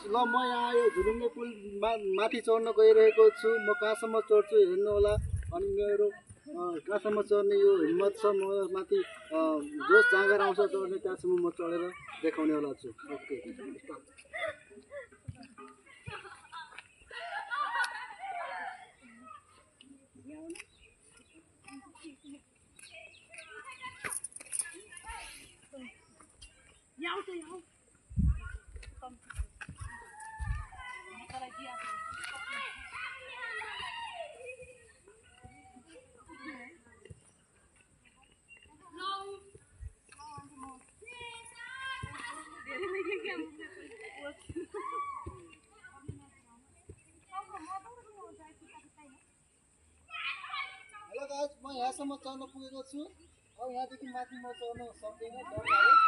ल म यहाँ यो झुलुङ्गे पुल माथि चढ्न गइरहेको छु। म कहाँसम्म चढ्छु हेर्नु होला। अनि मेरो कहाँसम्म चढ्ने यो हिम्मत छ, म माथि जोस जाँगर आउँछ चढ्ने, त्यहाँसम्म म चढेर देखाउने होला छु। ओके हेलो गाइस, म यहाँसम्म चढ्न पुगेको छु। अब यहाँदेखि माथि म चढ्न सक्दिनँ, डर लाग्यो।